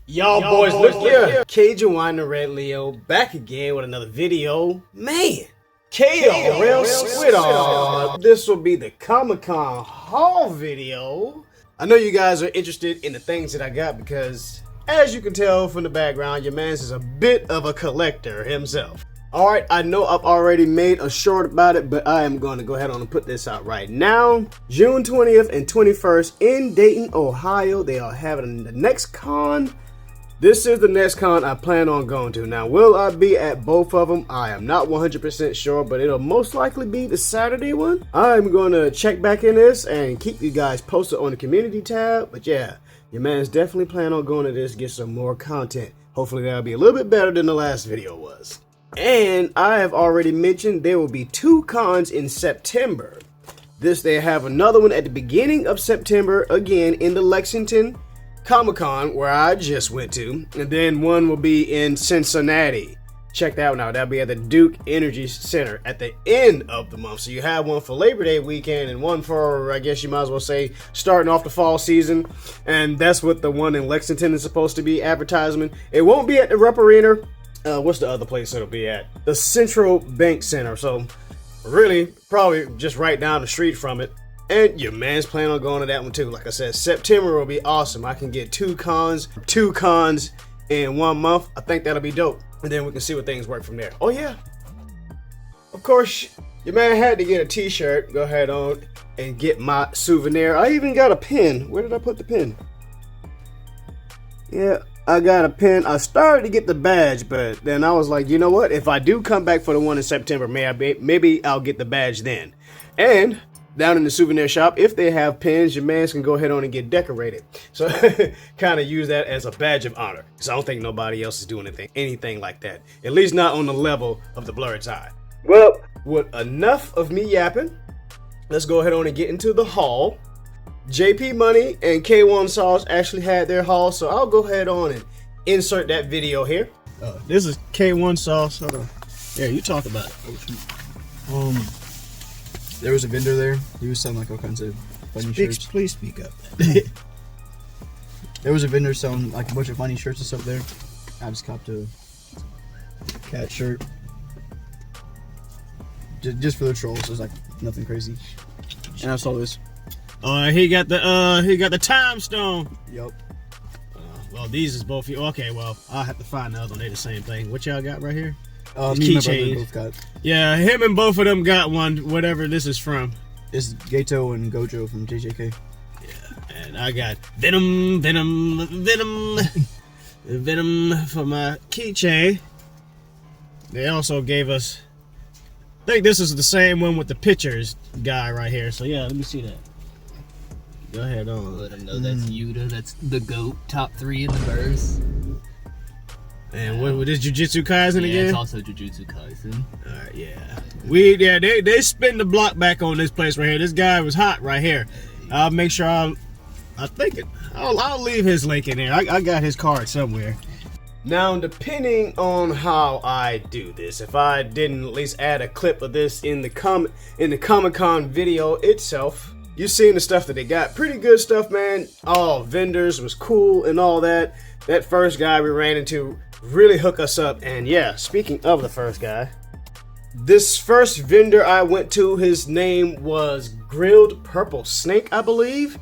Y'all boys, look here. Cajun Wine and Red Leo back again with another video. Man, KRL Squid on. This will be the Comic-Con haul video. I know you guys are interested in the things that I got because, as you can tell from the background, your man's is a bit of a collector himself. Alright, I know I've already made a short about it, but I am going to go ahead on and put this out right now. June 20th and 21st in Dayton, Ohio. They are having the next con. This is the next con I plan on going to. Now, will I be at both of them? I am not 100% sure, but it'll most likely be the Saturday one. I'm going to check back in this and keep you guys posted on the community tab. But yeah, your man's definitely planning on going to this, get some more content. Hopefully that'll be a little bit better than the last video was. And I have already mentioned there will be 2 cons in September. They have another one at the beginning of September, again in the Lexington Comic-Con where I just went to, and then one will be in Cincinnati. Check that one out. That'll be at the Duke Energy Center at the end of the month. So you have one for Labor Day weekend and one for, I guess you might as well say, starting off the fall season. And that's what the one in Lexington is supposed to be, advertisement. It won't be at the Rupp Arena. What's the other place it'll be at? The Central Bank Center. So really, probably just right down the street from it. And your man's planning on going to that one too. Like I said, September will be awesome. I can get two cons in 1 month. I think that'll be dope. And then we can see what things work from there. Oh yeah. Of course, your man had to get a t-shirt. Go ahead on and get my souvenir. I even got a pin. Where did I put the pin? Yeah, I got a pin. I started to get the badge, but then I was like, you know what? If I do come back for the one in September, maybe I'll get the badge then. And down in the souvenir shop, if they have pins, your mans can go ahead on and get decorated. So kind of use that as a badge of honor. Because I don't think nobody else is doing anything like that. At least not on the level of the Blerd side. Well, with enough of me yapping, let's go ahead on and get into the haul. JP Money and K1 Sauce actually had their haul, so I'll go ahead on and insert that video here. This is K1 Sauce. Hold on. Yeah, you talk about it. There was a vendor there. He was selling like all kinds of funny shirts. Please speak up. There was a vendor selling like a bunch of funny shirts and stuff there. I just copped a cat shirt. Just for the trolls. It was like nothing crazy. And I saw this. He got the time stone. Yup. Well, these is both you. Okay, well, I'll have to find the other one. They're the same thing. What y'all got right here? Me and my brother both got. Yeah, him and both of them got one, whatever this is from. It's Gato and Gojo from JJK. Yeah, and I got Venom for my keychain. They also gave us, I think this is the same one with the pictures guy right here. So yeah, let me see that. Go ahead on. Let them know that's Yuta, that's the GOAT, top 3 in the verse. And what is Jujutsu Kaisen again? Yeah, it's also Jujutsu Kaisen. Alright, yeah. They spin the block back on this place right here. This guy was hot right here. I'll make sure I'll leave his link in there. I got his card somewhere. Now, depending on how I do this, if I didn't at least add a clip of this in the Comic-Con video itself, you've seen the stuff that they got. Pretty good stuff, man. All vendors was cool and all that. That first guy we ran into really hook us up. And yeah, speaking of the first guy, this first vendor I went to, his name was Grilled Purple Snake, I believe.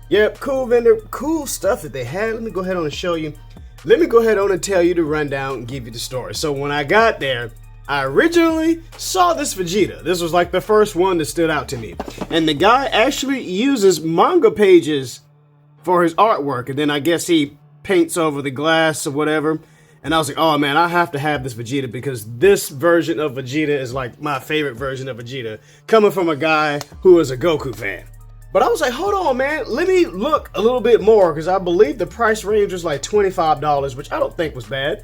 Yep, cool vendor, cool stuff that they had. Let me go ahead on and show you. Let me go ahead on and tell you the rundown and give you the story. So when I got there, I originally saw this Vegeta. This was like the first one that stood out to me. And the guy actually uses manga pages for his artwork. And then I guess he paints over the glass or whatever. And I was like, oh man, I have to have this Vegeta because this version of Vegeta is like my favorite version of Vegeta, coming from a guy who is a Goku fan. But I was like, hold on, man, let me look a little bit more because I believe the price range was like $25, which I don't think was bad.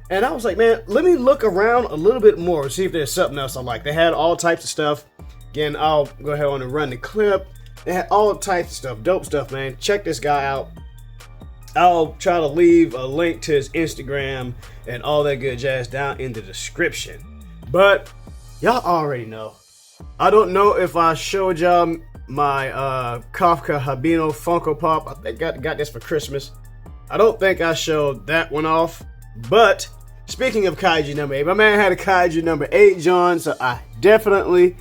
And I was like, man, let me look around a little bit more, see if there's something else I like. They had all types of stuff. Again, I'll go ahead on and run the clip. They had all types of stuff, dope stuff, man. Check this guy out. I'll try to leave a link to his Instagram and all that good jazz down in the description. But y'all already know. I don't know if I showed y'all my Kafka Habino Funko Pop. I think I got this for Christmas. I don't think I showed that one off. But speaking of kaiju number 8, my man had a kaiju number 8, John, so I definitely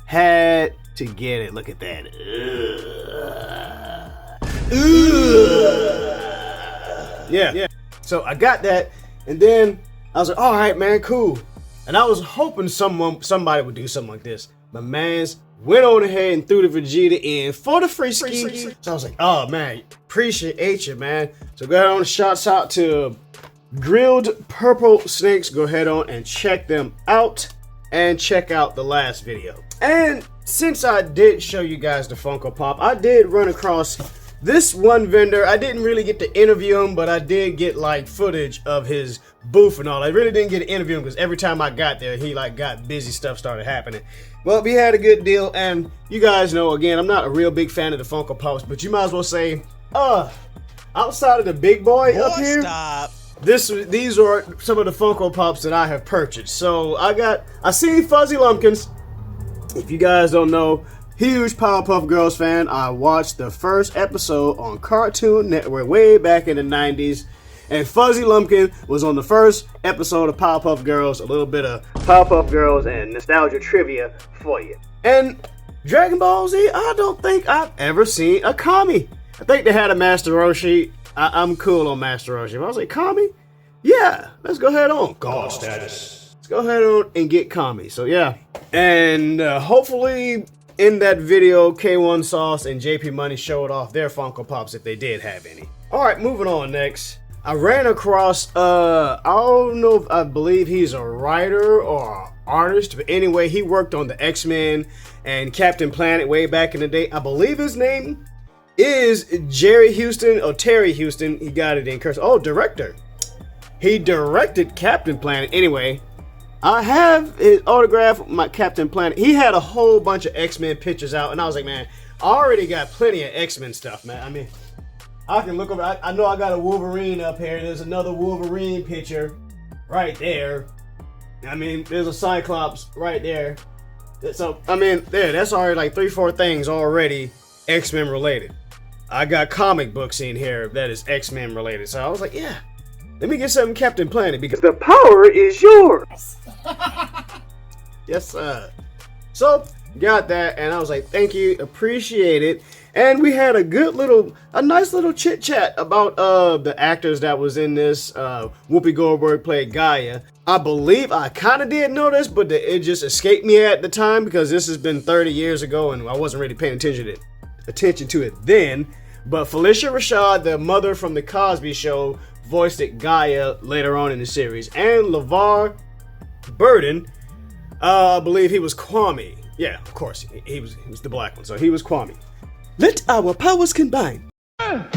had to get it. Look at that. Yeah. So I got that, and then I was like, all right, man, cool. And I was hoping somebody would do something like this. My man's went on ahead and threw the Vegeta in for the free ski. So I was like, oh man, appreciate you, man. So go ahead on, shouts out to Grilled Purple Snakes. Go ahead on and check them out, and check out the last video. And since I did show you guys the Funko Pop, I did run across this one vendor. I didn't really get to interview him, but I did get like footage of his booth and all. I really didn't get to interview him because every time I got there, he like got busy, stuff started happening. Well, we had a good deal, and you guys know, again, I'm not a real big fan of the Funko Pops, but you might as well say, outside of the big boy up here, stop. These are some of the Funko Pops that I have purchased. So I see Fuzzy Lumpkins. If you guys don't know, huge Powerpuff Girls fan. I watched the first episode on Cartoon Network way back in the 90s. And Fuzzy Lumpkin was on the first episode of Powerpuff Girls. A little bit of Powerpuff Girls and nostalgia trivia for you. And Dragon Ball Z, I don't think I've ever seen a Kami. I think they had a Master Roshi. I'm cool on Master Roshi. But I was like, Kami? Yeah, let's go ahead on. God status. Let's go ahead on and get Kami. So yeah. And hopefully in that video, K1 Sauce and JP Money showed off their Funko Pops if they did have any. Alright, moving on next. I ran across, I don't know if I believe he's a writer or an artist, but anyway, he worked on the X-Men and Captain Planet way back in the day. I believe his name is Jerry Houston or Terry Houston. He got it in curse. Oh, director. He directed Captain Planet. Anyway, I have his autograph, my Captain Planet. He had a whole bunch of X-Men pictures out, and I was like, man, I already got plenty of X-Men stuff, man. I mean, I can look over. I know I got a Wolverine up here. There's another Wolverine picture right there. I mean, there's a Cyclops right there. So, I mean, that's already like 3-4 things already X-Men related. I got comic books in here that is X-Men related. So I was like, yeah, let me get something Captain Planet because the power is yours. Yes, sir. So, got that, and I was like, thank you, appreciate it. And we had a nice little chit chat about the actors that was in this. Whoopi Goldberg played Gaia. I believe I kind of did know this, but it just escaped me at the time because this has been 30 years ago and I wasn't really paying attention to it then. But Felicia Rashad, the mother from the Cosby Show, voiced it Gaia later on in the series. And LeVar Burton, I believe he was Kwame. Yeah, of course, he was the black one, so he was Kwame. Let our powers combine. Fire!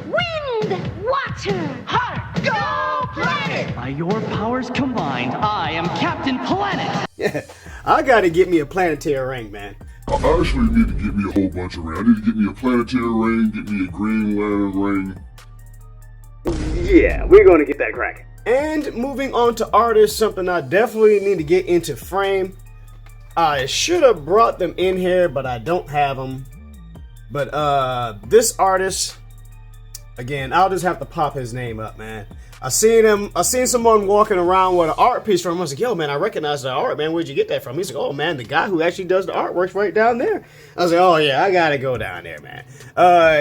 Wind! Water! Heart! Go planet! By your powers combined, I am Captain Planet! Yeah, I gotta get me a planetary ring, man. I actually need to get me a whole bunch of rings. I need to get me a planetary ring, get me a Green Lantern ring. Yeah, we're gonna get that cracking. And moving on to artists, something I definitely need to get into frame. I should have brought them in here, but I don't have them. But this artist, again, I'll just have to pop his name up, man. I seen someone walking around with an art piece from him. I was like, yo, man, I recognize the art, man. Where'd you get that from? He's like, oh, man, the guy who actually does the artwork's right down there. I was like, oh, yeah, I gotta go down there, man.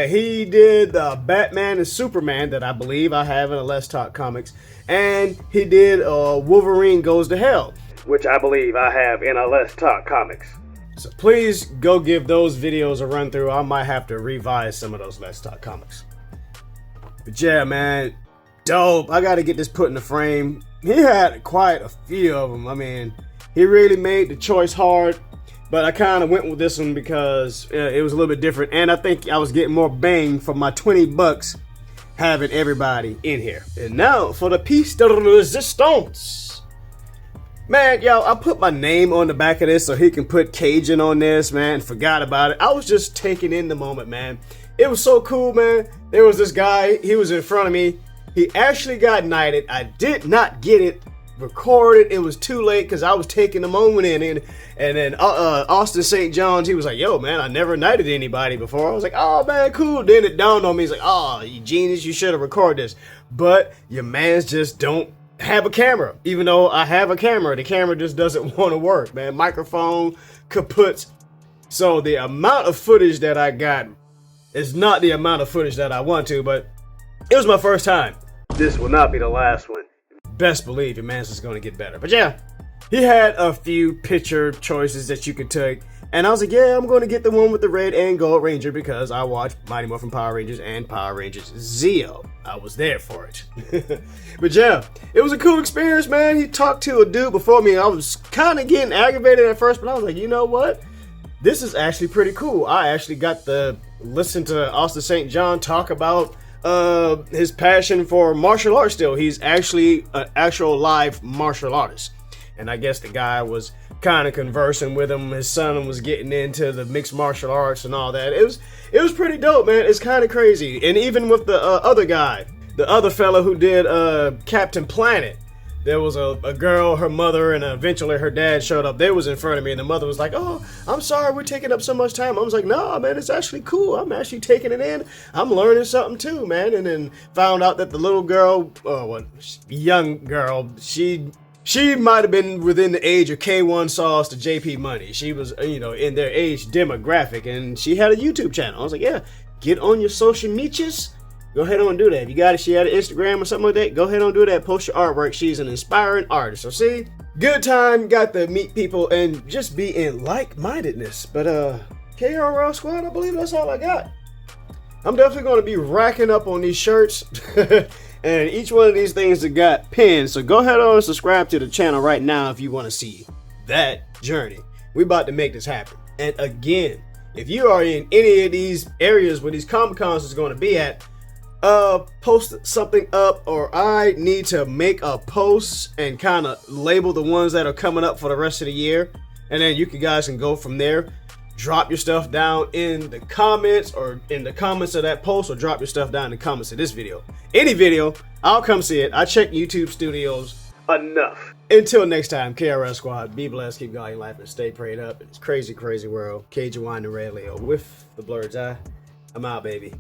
He did Batman and Superman that I believe I have in a Let's Talk Comics. And he did Wolverine Goes to Hell, which I believe I have in a Let's Talk Comics. So please go give those videos a run through. I might have to revise some of those Let's Talk Comics. But yeah, man, dope. I gotta get this put in the frame. He had quite a few of them. I mean, he really made the choice hard, but I kind of went with this one because it was a little bit different, and I think I was getting more bang for my $20 having everybody in here. And now for the piece de resistance. Man, yo, I put my name on the back of this so he can put Cajun on this, man. Forgot about it. I was just taking in the moment, man. It was so cool, man. There was this guy, he was in front of me. He actually got knighted. I did not get it record it. It was too late because I was taking the moment in. And then Austin St. John's, he was like, yo, man, I never knighted anybody before. I was like, oh, man, cool. Then it dawned on me. He's like, oh, you genius, you should have recorded this. But your mans just don't have a camera. Even though I have a camera, the camera just doesn't want to work, man. Microphone kaput. So the amount of footage that I got is not the amount of footage that I want to, but it was my first time. This will not be the last one. Best believe your man's is going to get better. But yeah, he had a few picture choices that you could take. And I was like, yeah, I'm going to get the one with the red and gold ranger because I watched Mighty Morphin Power Rangers and Power Rangers Zeo. I was there for it. But yeah, it was a cool experience, man. He talked to a dude before me. I was kind of getting aggravated at first, but I was like, you know what? This is actually pretty cool. I actually got to listen to Austin St. John talk about his passion for martial arts still. He's actually an actual live martial artist. And I guess the guy was kind of conversing with him. His son was getting into the mixed martial arts and all that. It was pretty dope, man. It's kind of crazy. And even with the other guy, the other fella who did Captain Planet, there was a girl, her mother, and eventually her dad showed up. They was in front of me, and the mother was like, oh, I'm sorry we're taking up so much time. I was like, no, man, it's actually cool. I'm actually taking it in. I'm learning something too, man. And then found out that the little girl, young girl, she might have been within the age of K1 Sauce to JP Money. She was, in their age demographic, and she had a YouTube channel. I was like, yeah, get on your social medias. Go ahead on and do that. If you got it, she had an Instagram or something like that, go ahead on and do that. Post your artwork. She's an inspiring artist. So see, good time. Got to meet people and just be in like-mindedness. But KRL Squad, I believe that's all I got. I'm definitely going to be racking up on these shirts. And each one of these things that got pins. So go ahead on and subscribe to the channel right now if you want to see that journey. We about to make this happen. And again, if you are in any of these areas where these Comic-Cons is going to be at, post something up, or I need to make a post and kind of label the ones that are coming up for the rest of the year, and then you guys can go from there. Drop your stuff down in the comments, or in the comments of that post, or drop your stuff down in the comments of this video. Any video, I'll come see it. I check YouTube Studios enough. Until next time, KRL Squad, be blessed, keep going life, and stay prayed up. It's crazy, crazy world. Cajun Wine and Red Leo with the Blerd's Eye. I'm out, baby.